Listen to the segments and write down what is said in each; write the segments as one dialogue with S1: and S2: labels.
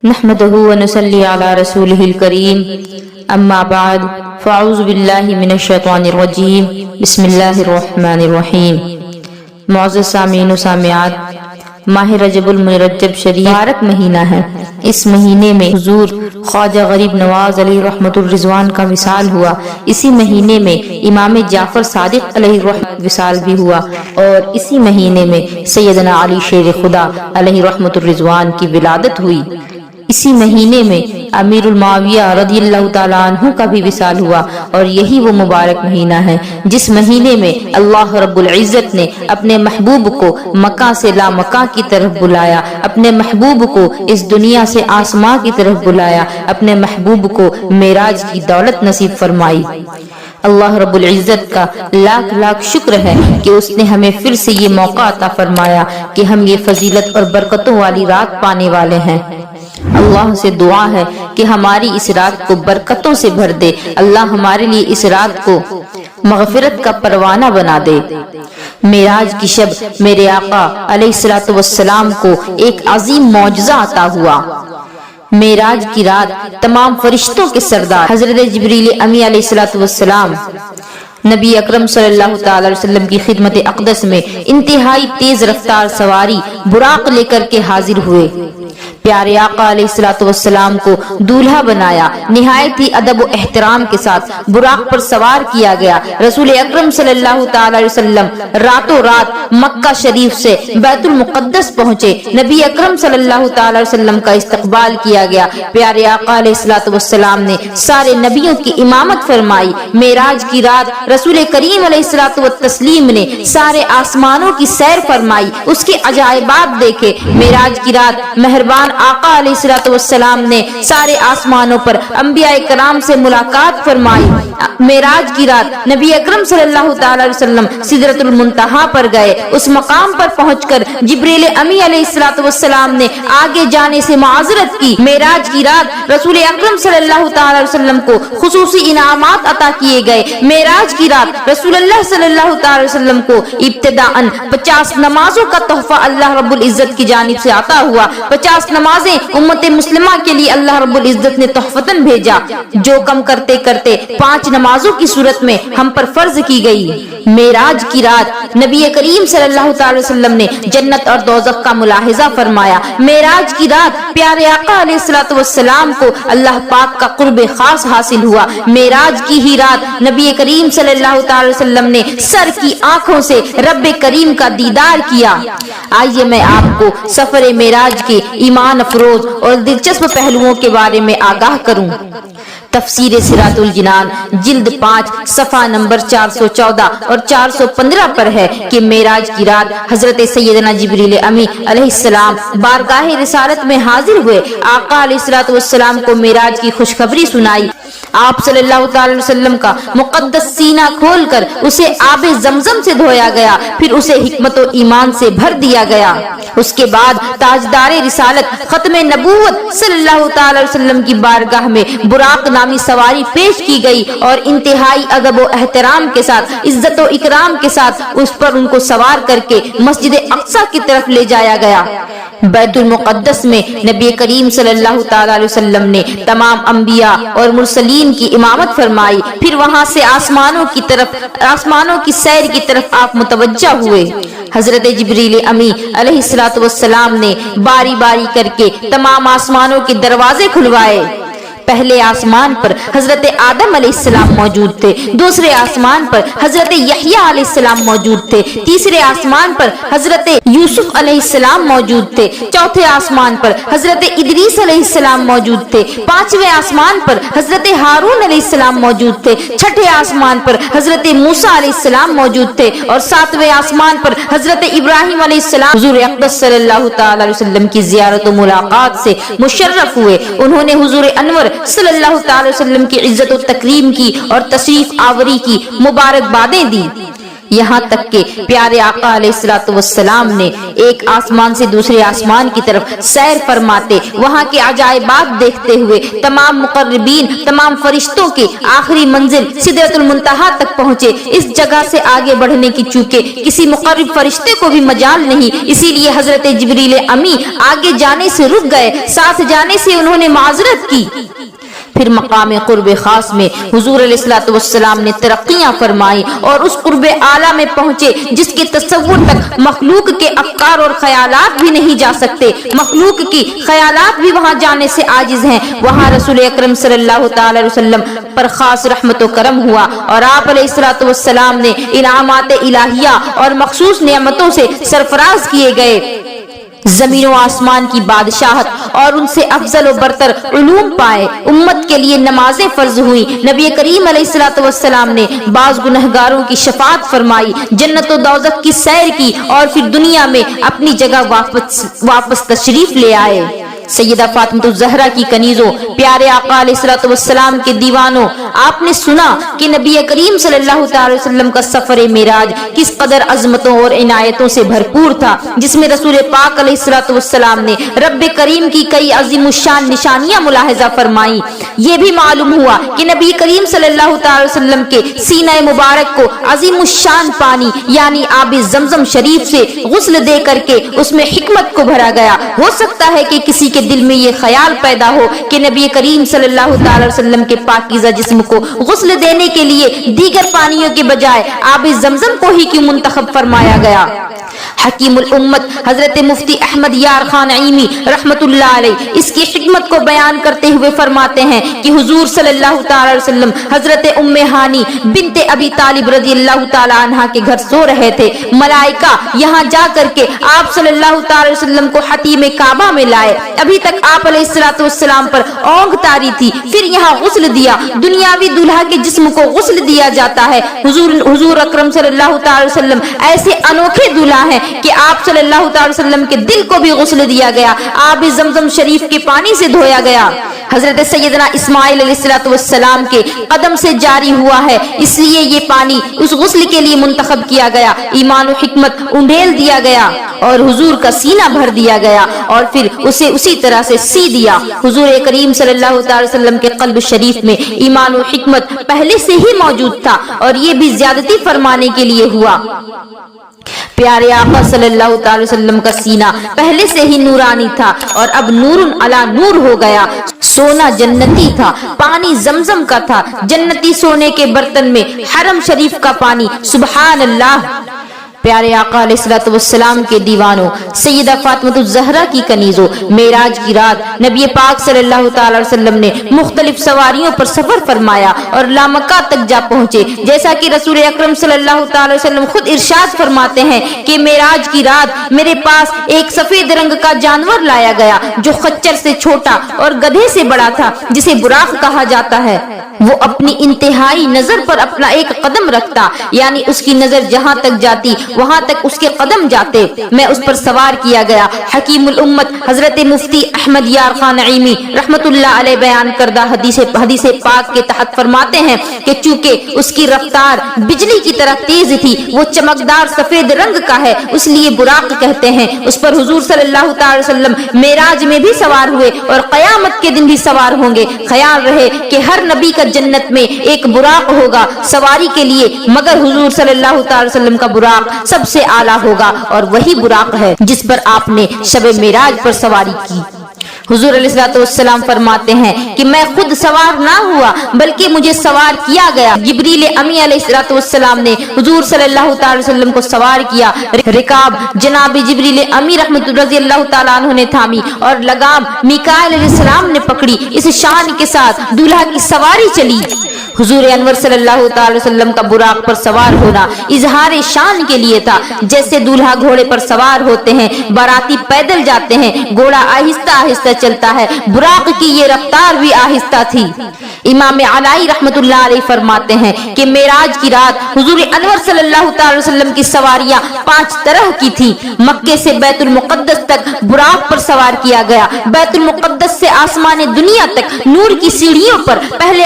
S1: نحمده ونصلي على رسوله الكريم اما بعد فاعوذ باللہ من الشیطان الرجیم بسم اللہ الرحمن الرحیم۔ معزز سامعین و سامعات، ماہ رجب المرجب شریف مبارک مہینہ ہے۔ اس مہینے میں حضور خواجہ غریب نواز علیہ رحمت الرضوان کا وصال ہوا۔ اسی مہینے میں امام جعفر صادق علیہ رحمت وصال بھی ہوا، اور اسی مہینے میں سیدنا علی شیر خدا علیہ رحمت الرضوان کی ولادت ہوئی۔ اسی مہینے میں امیر المعاویہ رضی اللہ تعالیٰ عنہ کا بھی وصال ہوا، اور یہی وہ مبارک مہینہ ہے جس مہینے میں اللہ رب العزت نے اپنے محبوب کو مکہ سے لا مکہ کی طرف بلایا، اپنے محبوب کو اس دنیا سے آسماں کی طرف بلایا، اپنے محبوب کو معراج کی دولت نصیب فرمائی۔ اللہ رب العزت کا لاکھ لاکھ شکر ہے کہ اس نے ہمیں پھر سے یہ موقع عطا فرمایا کہ ہم یہ فضیلت اور برکتوں والی رات پانے والے ہیں۔ اللہ سے دعا ہے کہ ہماری اس رات کو برکتوں سے بھر دے۔ اللہ ہمارے لیے اس رات کو مغفرت کا پروانہ بنا دے۔ معراج کی شب میرے آقا علیہ الصلوۃ والسلام کو ایک عظیم معجزہ عطا ہوا۔ معراج کی رات تمام فرشتوں کے سردار حضرت جبریل امی علیہ الصلوۃ والسلام نبی اکرم صلی اللہ تعالی وسلم کی خدمت اقدس میں انتہائی تیز رفتار سواری براق لے کر کے حاضر ہوئے۔ پیارے آقا علیہ الصلوۃ والسلام کو دولہا بنایا، نہایت ہی ادب و احترام کے ساتھ براق پر سوار کیا گیا۔ رسول اکرم صلی اللہ تعالی وسلم راتوں رات مکہ شریف سے بیت المقدس پہنچے۔ نبی اکرم صلی اللہ تعالی وسلم کا استقبال کیا گیا۔ پیارے آقا علیہ الصلوۃ والسلام نے سارے نبیوں کی امامت فرمائی۔ معراج کی رات رسول کریم علیہ الصلوۃ والتسلیم نے سارے آسمانوں کی سیر فرمائی، اس کے عجائبات دیکھے۔ معراج کی رات مہربان آقا علیہ الصلوۃ والسلام نے سارے آسمانوں پر انبیاء کرام سے ملاقات فرمائی۔ معراج کی رات نبی اکرم صلی اللہ تعالی وسلم سدرۃ المنتہا پر گئے۔ اس مقام پر پہنچ کر جبریل امی علیہ الصلوۃ والسلام نے آگے جانے سے معذرت کی۔ معراج کی رات رسول اکرم صلی اللہ تعالی وسلم کو خصوصی انعامات عطا کیے گئے۔ معراج کی رات رسول اللہ صلی اللہ تعالی وسلم کو ابتداءً 50 نمازوں کا تحفہ اللہ رب العزت کی جانب سے عطا ہوا۔ 50 نمازیں امت مسلمہ کے لیے اللہ رب العزت نے تحفتاً بھیجا، جو کم کرتے کرتے 5 نمازوں کی صورت میں ہم پر فرض کی گئی۔ معراج کی رات نبی کریم صلی اللہ تعالی وسلم نے جنت اور دوزخ کا ملاحظہ فرمایا۔ معراج کی رات پیارے آقا علیہ الصلوۃ والسلام کو اللہ پاک کا قرب خاص حاصل ہوا۔ معراج کی ہی رات نبی کریم صلی اللہ تعالی وسلم نے سر کی آنکھوں سے رب کریم کا دیدار کیا۔ آئیے میں آپ کو سفر معراج کے ایمان افروز اور دلچسپ پہلوؤں کے بارے میں آگاہ کروں۔ تفسیر صراط الجنان جلد 5 صفحہ نمبر 414 اور 415 پر ہے کہ معراج کی رات حضرت سیدنا جبریل امی علیہ السلام بارگاہ رسالت میں حاضر ہوئے۔ آقا علیہ الصلوۃ والسلام کو معراج کی خوشخبری سنائی۔ آپ صلی اللہ تعالی وسلم کا مقدس سینہ کھول کر اسے آب زمزم سے دھویا گیا، پھر اسے حکمت و ایمان سے بھر دیا گیا۔ اس کے بعد تاجدار رسالت ختم نبوت صلی اللہ تعالی وسلم کی بارگاہ میں براق نامی سواری پیش کی گئی، اور انتہائی ادب و احترام کے ساتھ عزت و اکرام کے ساتھ اس پر ان کو سوار کر کے مسجد اقصی کی طرف لے جایا گیا۔ بیت المقدس میں نبی کریم صلی اللہ تعالی علیہ وسلم نے تمام انبیاء اور مرسلین کی امامت فرمائی، پھر وہاں سے آسمانوں کی سیر کی طرف آپ متوجہ ہوئے۔ حضرت جبریل امی علیہ الصلوۃ والسلام نے باری باری کر کے تمام آسمانوں کے دروازے کھلوائے۔ پہلے آسمان پر حضرت آدم علیہ السلام موجود تھے، دوسرے آسمان پر حضرت یحییٰ علیہ السلام موجود تھے، تیسرے آسمان پر حضرت یوسف علیہ السلام موجود تھے، چوتھے آسمان پر حضرت ادریس علیہ السلام موجود تھے، 5ویں آسمان پر حضرت ہارون علیہ السلام موجود تھے، 6ٹھے آسمان پر حضرت موسیٰ علیہ السلام موجود تھے، اور 7ویں آسمان پر حضرت ابراہیم علیہ السلام حضور اقدس صلی اللہ تعالی علیہ وسلم کی زیارت و ملاقات سے مشرف ہوئے۔ انہوں نے حضور انور صلی اللہ تعالی وسلم کی عزت و تکریم کی اور تشریف آوری کی مبارکبادیں دی۔ یہاں تک کہ پیارے آقا علیہ الصلوۃ والسلام نے ایک آسمان سے دوسرے آسمان کی طرف سیر فرماتے وہاں کے عجائبات دیکھتے ہوئے تمام مقربین تمام فرشتوں کے آخری منزل سدرۃ المنتہا تک پہنچے۔ اس جگہ سے آگے بڑھنے کی چونکہ کسی مقرب فرشتے کو بھی مجال نہیں، اسی لیے حضرت جبریل امی آگے جانے سے رک گئے، ساتھ جانے سے انہوں نے معذرت کی۔ پھر مقام قرب خاص میں حضور علیہ الصلوۃ والسلام نے ترقیاں فرمائی اور اس قرب اعلیٰ میں پہنچے جس کے تصور تک مخلوق کے افکار اور خیالات بھی نہیں جا سکتے، مخلوق کی خیالات بھی وہاں جانے سے عاجز ہیں۔ وہاں رسول اکرم صلی اللہ تعالی علیہ وسلم پر خاص رحمت و کرم ہوا اور آپ علیہ الصلوۃ والسلام نے انعامات الہیہ اور مخصوص نعمتوں سے سرفراز کیے گئے۔ زمین و آسمان کی بادشاہت اور ان سے افضل و برتر علوم پائے، امت کے لیے نمازیں فرض ہوئی، نبی کریم علیہ الصلوۃ والسلام نے بعض گنہگاروں کی شفاعت فرمائی، جنت و دوزخ کی سیر کی اور پھر دنیا میں اپنی جگہ واپس تشریف لے آئے۔ سیدہ فاطمہ الزہرا کی کنیزوں، پیارے آقا علیہ الصلوۃ والسلام کے دیوانوں، آپ نے سنا کہ نبی کریم صلی اللہ تعالی وسلم کا سفر معراج کس قدر عظمتوں اور عنایتوں سے بھرپور تھا، جس میں رسول پاک علیہ الصلوۃ والسلام نے رب کریم کی کئی عظیم الشان نشانیاں ملاحظہ فرمائیں۔ یہ بھی معلوم ہوا کہ نبی کریم صلی اللہ تعالی وسلم کے سینہ مبارک کو عظیم الشان پانی یعنی آب زمزم شریف سے غسل دے کر کے اس میں حکمت کو بھرا گیا۔ ہو سکتا ہے کہ کسی کے دل میں یہ خیال پیدا ہو کہ نبی کریم صلی اللہ تعالی وسلم کے پاکیزہ جسم کو غسل دینے کے لیے دیگر پانیوں کے بجائے آب زمزم کو ہی کیوں منتخب فرمایا گیا۔ حکیم الامت حضرت مفتی احمد یار خان عیمی رحمت اللہ علیہ اس کی حکمت کو بیان کرتے ہوئے فرماتے ہیں کہ حضور صلی اللہ تعالی وسلم حضرت ام ہانی بنت ابی طالب رضی اللہ تعالی عنہ کے گھر سو رہے تھے، ملائکہ یہاں جا کر کے آپ صلی اللہ تعالی وسلم کو حتیم کعبہ میں لائے، ابھی تک آپ علیہ الصلوۃ والسلام پر اونگ تاری تھی، پھر یہاں غسل دیا۔ دنیاوی دلہا کے جسم کو غسل دیا جاتا ہے، حضور اکرم صلی اللہ تعالی وسلم ایسے انوکھے دلہا ہیں کہ آپ صلی اللہ تعالی وسلم کے دل کو بھی غسل دیا گیا، آب زمزم شریف کے پانی سے دھویا گیا۔ حضرت سیدنا اسماعیل علیہ الصلوۃ والسلام کے قدم سے جاری ہوا ہے، اس لیے یہ پانی اس غسل کے لیے منتخب کیا گیا، ایمان و حکمت انڈیل دیا گیا اور حضور کا سینہ بھر دیا گیا اور پھر اسے اسی طرح سے سی دیا۔ حضور کریم صلی اللہ تعالی وسلم کے قلب شریف میں ایمان و حکمت پہلے سے ہی موجود تھا اور یہ بھی زیادتی فرمانے کے لیے ہوا۔ پیارے آقا صلی اللہ تعالی وسلم کا سینہ پہلے سے ہی نورانی تھا اور اب نور علی نور ہو گیا۔ سونا جنتی تھا، پانی زمزم کا تھا، جنتی سونے کے برتن میں حرم شریف کا پانی، سبحان اللہ۔ پیارے آقا علیہ الصلوۃ والسلام کے دیوانوں، سیدہ فاطمہ الزہرا کی کنیزوں، معراج کی رات نبی پاک صلی اللہ تعالی وسلم نے مختلف سواریوں پر سفر فرمایا اور لامکہ تک جا پہنچے، جیسا کہ رسول اکرم صلی اللہ تعالی وسلم خود ارشاد فرماتے ہیں کہ معراج کی رات میرے پاس ایک سفید رنگ کا جانور لایا گیا جو خچر سے چھوٹا اور گدھے سے بڑا تھا، جسے براق کہا جاتا ہے۔ وہ اپنی انتہائی نظر پر اپنا ایک قدم رکھتا، یعنی اس کی نظر جہاں تک جاتی وہاں تک اس کے قدم جاتے۔ میں اس پر سوار کیا گیا۔ حکیم الامت حضرت مفتی احمد یار خان عیمی رحمت اللہ علیہ بیان کردہ حدیث پاک کے تحت فرماتے ہیں کہ چونکہ اس کی رفتار بجلی کی طرح تیز تھی، وہ چمکدار سفید رنگ کا ہے، اس لیے براق کہتے ہیں۔ اس پر حضور صلی اللہ تعالی وسلم معراج میں بھی سوار ہوئے اور قیامت کے دن بھی سوار ہوں گے۔ خیال رہے کہ ہر نبی کا جنت میں ایک براق ہوگا سواری کے لیے، مگر حضور صلی اللہ تعالی وسلم کا براق سب سے اعلیٰ ہوگا اور وہی براق ہے جس پر آپ نے شب معراج پر سواری کی۔ حضور علیہ الصلوۃ والسلام فرماتے ہیں کہ میں خود سوار نہ ہوا بلکہ مجھے سوار کیا گیا۔ جبریل امی علیہ الصلوۃ والسلام نے حضور صلی اللہ تعالی وسلم کو سوار کیا، رکاب جناب جبریل امی رحمت رضی اللہ تعالیٰ عنہ نے تھامی اور لگام میکائیل علیہ السلام نے پکڑی۔ اس شان کے ساتھ دولہا کی سواری چلی۔ حضور انور صلی اللہ تعالی وسلم کا براق پر سوار ہونا اظہار شان کے لیے تھا، جیسے دولہا گھوڑے پر سوار ہوتے ہیں، باراتی پیدل جاتے ہیں، گھوڑا آہستہ آہستہ چلتا ہے، براق کی یہ رفتار بھی آہستہ تھی۔ امام علائی رحمت اللہ علیہ فرماتے ہیں کہ معراج کی رات حضور انور صلی اللہ تعالی وسلم کی سواریاں 5 طرح کی تھی۔ مکے سے بیت المقدس تک براق پر سوار کیا گیا، بیت المقدس سے آسمان دنیا تک نور کی سیڑھیوں پر، پہلے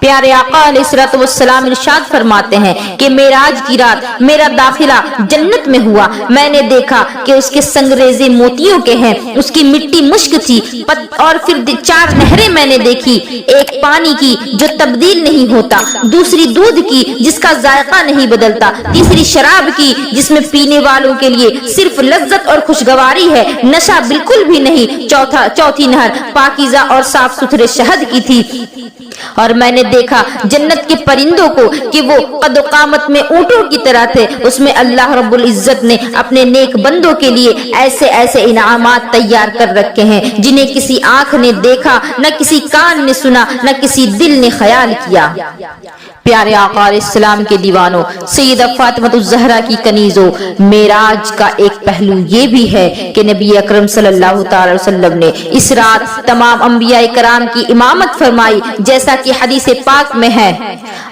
S1: پیارے آقا علیہ الصلوۃ والسلام ارشاد فرماتے ہیں کہ معراج کی رات میرا داخلہ جنت میں ہوا، میں نے دیکھا کہ اس کے سنگریزے موتیوں کے ہیں، اس کی مٹی مشک تھی، اور پھر 4 نہریں میں نے دیکھی، ایک پانی کی جو تبدیل نہیں ہوتا، دوسری دودھ کی جس کا ذائقہ نہیں بدلتا، تیسری شراب کی جس میں پینے والوں کے لیے صرف لذت اور خوشگواری ہے، نشہ بالکل بھی نہیں، چوتھی نہر پاکیزہ اور صاف ستھرے شہد کی تھی۔ اور میں نے دیکھا جنت کے پرندوں کو کہ وہ قد و قامت میں اونٹوں کی طرح تھے، اس میں اللہ رب العزت نے اپنے نیک بندوں کے لیے ایسے ایسے انعامات تیار کر رکھے ہیں جنہیں کسی آنکھ نے دیکھا، نہ کسی کان نے سنا، نہ کسی دل نے خیال کیا۔ پیارے آقا علیہ السلام کے دیوانوں، سیدہ فاطمہ الزہرا کی کنیزوں، معراج کا ایک پہلو یہ بھی ہے کہ نبی اکرم صلی اللہ تعالی وسلم نے اس رات تمام انبیاء کرام کی امامت فرمائی، جیسا کہ حدیث پاک میں ہے۔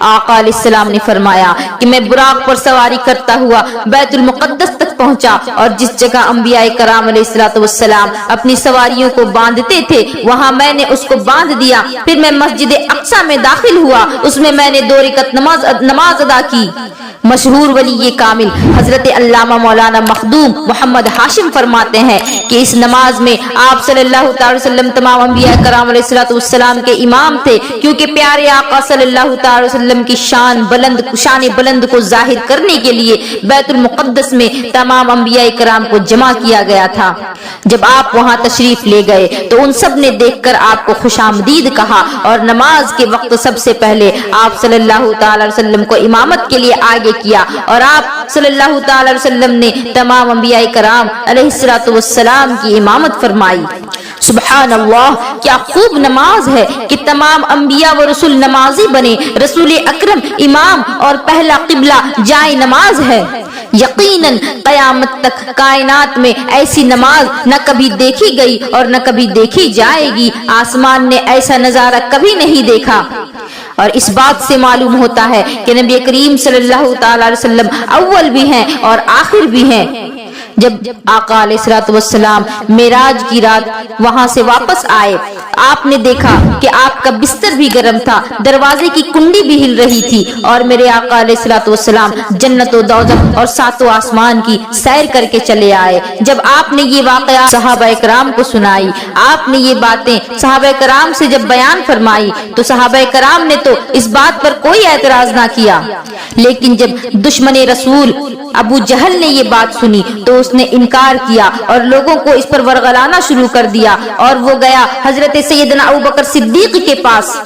S1: آقا علیہ السلام نے فرمایا کہ میں براق پر سواری کرتا ہوا بیت المقدس تک پہنچا، اور جس جگہ انبیاء کرام علیہ السلام اپنی سواریوں کو باندھتے تھے وہاں میں نے اس کو باندھ دیا۔ پھر میں مسجد اقصی میں داخل ہوا، اس میں میں نے 2 رکعت نماز ادا کی۔ مشہور ولی کامل حضرت علامہ مولانا مخدوم محمد ہاشم فرماتے ہیں کہ اس نماز میں آپ صلی اللہ تعالی وسلم تمام انبیاء کرام علیہ السلام کے امام تھے، کیونکہ پیارے آقا صلی اللہ تعالی وسلم کی شان بلند کو ظاہر کرنے کے لیے بیت المقدس میں تمام انبیاء کرام کو جمع کیا گیا تھا۔ جب آپ وہاں تشریف لے گئے تو ان سب نے دیکھ کر آپ کو خوش آمدید کہا، اور نماز کے وقت سب سے پہلے آپ صلی اللہ تعالی وسلم کو امامت کے لیے آگے کیا، اور آپ صلی اللہ تعالی وسلم نے تمام انبیاء کرام علیہ السلام کی امامت فرمائی۔ سبحان اللہ، کیا خوب نماز ہے کہ تمام انبیاء و رسول نمازی بنے، رسول اکرم امام اور پہلا قبلہ جائے نماز ہے۔ یقیناً قیامت تک کائنات میں ایسی نماز نہ کبھی دیکھی گئی اور نہ کبھی دیکھی جائے گی، آسمان نے ایسا نظارہ کبھی نہیں دیکھا۔ اور اس بات سے معلوم ہوتا ہے کہ نبی کریم صلی اللہ تعالی علیہ وسلم اول بھی ہیں اور آخر بھی ہیں۔ جب آقا علیہ السلام معراج کی رات وہاں سے واپس آئے، آپ نے دیکھا کہ آپ کا بستر بھی گرم تھا، دروازے کی کنڈی بھی ہل رہی تھی، اور میرے آقا علیہ السلام جنت و دوزخ اور 7 آسمان کی سیر کر کے چلے آئے۔ جب آپ نے یہ واقعہ صحابہ کرام کو سنائی، آپ نے یہ باتیں صحابہ کرام سے جب بیان فرمائی، تو صحابہ کرام نے تو اس بات پر کوئی اعتراض نہ کیا، لیکن جب دشمن رسول ابو جہل نے یہ بات سنی تو اس نے انکار کیا اور لوگوں کو اس پر ورغلانا شروع کر دیا، اور وہ گیا حضرت سیدنا ابوبکر صدیق کے پاس۔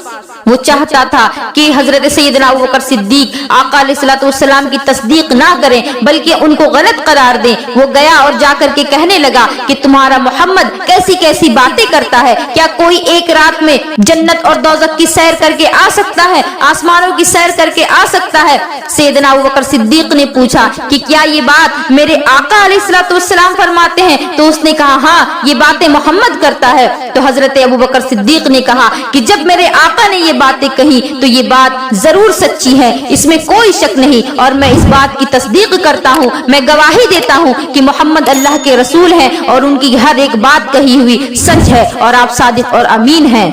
S1: وہ چاہتا تھا کہ حضرت سیدنا ابوبکر صدیق آقا علیہ السلام کی تصدیق نہ کریں بلکہ ان کو غلط قرار دیں۔ وہ گیا اور جا کر کے کہنے لگا کہ تمہارا محمد کیسی کیسی باتیں کرتا ہے، کیا کوئی ایک رات میں جنت اور دوزخ کی سیر کر کے آ سکتا ہے، آسمانوں کی سیر کر کے آ سکتا ہے؟ سیدنا ابوبکر صدیق نے پوچھا کہ کیا یہ بات میرے آقا علیہ السلام فرماتے ہیں؟ تو اس نے کہا ہاں، یہ باتیں محمد کرتا ہے۔ تو حضرت ابوبکر صدیق نے کہا کہ جب میرے آقا نے یہ باتیں کہی تو یہ بات ضرور سچی ہے، اس میں کوئی شک نہیں، اور میں اس بات کی تصدیق کرتا ہوں، میں گواہی دیتا ہوں کہ محمد اللہ کے رسول ہیں اور ان کی ہر ایک بات کہی ہوئی سچ ہے، اور آپ صادق اور امین ہیں۔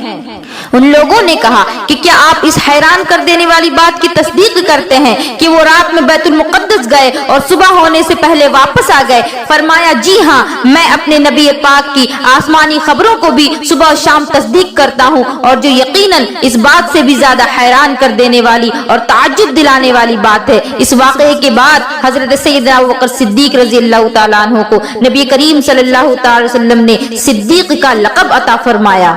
S1: ان لوگوں نے کہا کہ کیا آپ اس حیران کر دینے والی بات کی تصدیق کرتے ہیں کہ وہ رات میں بیت المقدس گئے اور صبح ہونے سے پہلے واپس آ گئے؟ فرمایا جی ہاں، میں اپنے نبی پاک کی آسمانی خبروں کو بھی صبح و شام تصدیق کرتا ہوں، اور جو یقیناً اس بات سے بھی زیادہ حیران کر دینے والی اور تعجب دلانے والی بات ہے۔ اس واقعے کے بعد حضرت سیدنا ابوبکر صدیق رضی اللہ تعالیٰ عنہ کو نبی کریم صلی اللہ تعالی وسلم نے صدیق کا لقب عطا فرمایا۔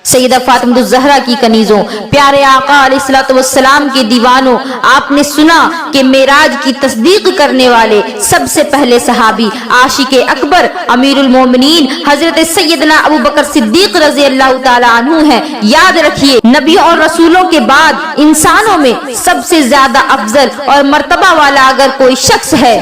S1: سیدہ فاطمہ الزہرا کی کنیزوں، پیارے آقا علیہ السلام کے دیوانوں، آپ نے سنا کہ معراج کی تصدیق کرنے والے سب سے پہلے صحابی عاشق اکبر امیر المومنین حضرت سیدنا ابوبکر صدیق رضی اللہ تعالی عنہ ہیں۔ یاد رکھیے، نبیوں اور رسولوں کے بعد انسانوں میں سب سے زیادہ افضل اور مرتبہ والا اگر کوئی شخص ہے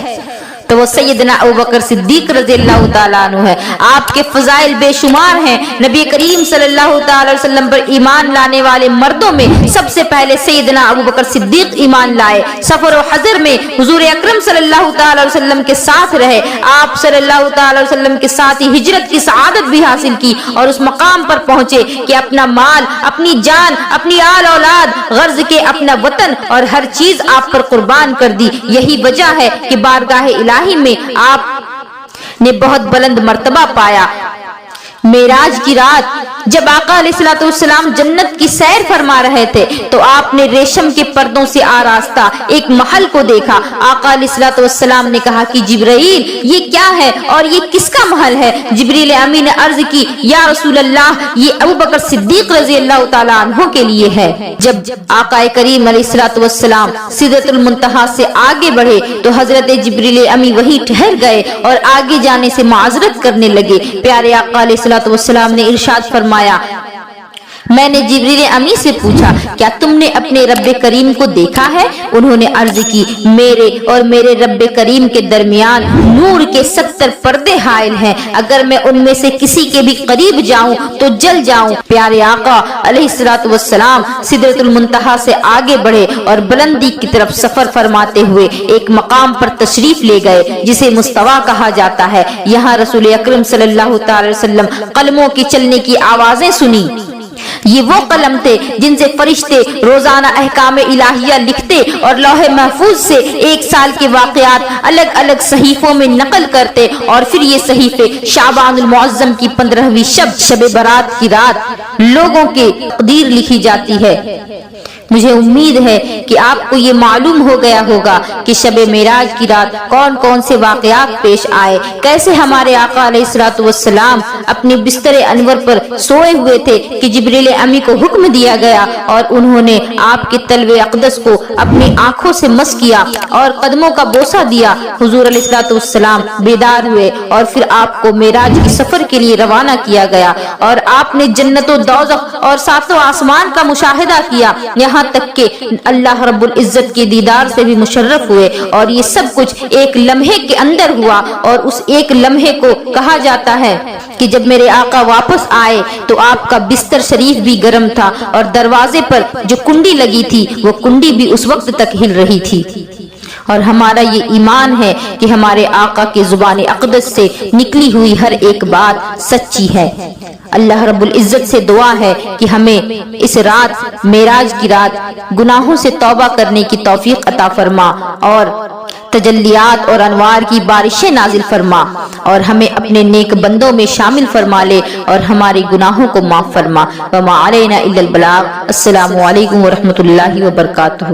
S1: تو وہ سیدنا ابو بکر صدیق رضی اللہ تعالیٰ عنہ ہے۔ آپ کے فضائل بے شمار ہیں۔ نبی کریم صلی اللہ تعالی وسلم پر ایمان لانے والے مردوں میں سب سے پہلے سیدنا ابو بکر صدیق ایمان لائے۔ سفر و حضر میں حضور اکرم صلی اللہ تعالی وسلم کے ساتھ رہے۔ آپ صلی اللہ تعالی وسلم کے ساتھ ہی ہجرت کی سعادت بھی حاصل کی اور اس مقام پر پہنچے کہ اپنا مال، اپنی جان، اپنی آل اولاد غرض کے اپنا وطن اور ہر چیز آپ پر قربان کر دی۔ یہی وجہ ہے کہ بارگاہ الہی میں آپ نے بہت بلند مرتبہ پایا۔ معراج کی رات جب آقا علیہ الصلوۃ والسلام جنت کی سیر فرما رہے تھے تو آپ نے ریشم کے پردوں سے آراستہ ایک محل کو دیکھا۔ آقا علیہ الصلوۃ والسلام نے کہا کہ جبرائیل یہ کیا ہے اور یہ کس کا محل ہے؟ جبریل امین نے عرض کی یا رسول اللہ یہ ابو بکر صدیق رضی اللہ تعالیٰ عنہ کے لیے ہے۔ جب آقا کریم علیہ الصلوۃ والسلام سدرۃ المنتہا سے آگے بڑھے تو حضرت جبریل امی وہیں ٹھہر گئے اور آگے جانے سے معذرت کرنے لگے۔ پیارے آقا علیہ الصلوۃ والسلام نے ارشاد فرمایا، میں نے جبریل امی سے پوچھا کیا تم نے اپنے رب کریم کو دیکھا ہے؟ انہوں نے عرض کی میرے اور میرے رب کریم کے درمیان نور کے 70 پردے حائل ہیں، اگر میں ان میں سے کسی کے بھی قریب جاؤں تو جل جاؤں۔ پیارے آقا علیہ الصلوۃ والسلام سدرۃ المنتہا سے آگے بڑھے اور بلندی کی طرف سفر فرماتے ہوئے ایک مقام پر تشریف لے گئے جسے مستوی کہا جاتا ہے۔ یہاں رسول اکرم صلی اللہ تعالی وسلم قلموں کی چلنے کی آوازیں سنی۔ یہ وہ قلم تھے جن سے فرشتے روزانہ احکام الہیہ لکھتے اور لوح محفوظ سے 1 سال کے واقعات الگ الگ صحیفوں میں نقل کرتے، اور پھر یہ صحیفے شعبان المعظم کی 15ویں شب برات کی رات لوگوں کے تقدیر لکھی جاتی ہے۔ مجھے امید ہے کہ آپ کو یہ معلوم ہو گیا ہوگا کہ شب معراج کی رات کون کون سے واقعات پیش آئے، کیسے ہمارے آقا علیہ الصلوۃ والسلام اپنے بستر انور پر سوئے ہوئے تھے کہ جبریل امی کو حکم دیا گیا اور انہوں نے آپ کے تلوے اقدس کو اپنی آنکھوں سے مس کیا اور قدموں کا بوسہ دیا۔ حضور علیہ الصلوۃ والسلام بیدار ہوئے اور پھر آپ کو معراج کے سفر کے لیے روانہ کیا گیا اور آپ نے جنت و دوزخ اور ساتوں آسمان کا مشاہدہ کیا، یہاں تک کہ اللہ رب العزت کے دیدار سے بھی مشرف ہوئے، اور یہ سب کچھ ایک لمحے کے اندر ہوا۔ اور اس ایک لمحے کو کہا جاتا ہے کہ جب میرے آقا واپس آئے تو آپ کا بستر شریف بھی گرم تھا اور دروازے پر جو کنڈی لگی تھی وہ کنڈی بھی اس وقت تک ہل رہی تھی۔ اور ہمارا یہ ایمان ہے کہ ہمارے آقا کے زبان اقدس سے نکلی ہوئی ہر ایک بات سچی ہے۔ اللہ رب العزت سے دعا ہے کہ ہمیں اس رات معراج کی رات گناہوں سے توبہ کرنے کی توفیق عطا فرما اور تجلیات اور انوار کی بارشیں نازل فرما، اور ہمیں اپنے نیک بندوں میں شامل فرما لے اور ہمارے گناہوں کو معاف فرما۔ وما علینا الا البلاغ۔ السلام علیکم ورحمۃ اللہ وبرکاتہ۔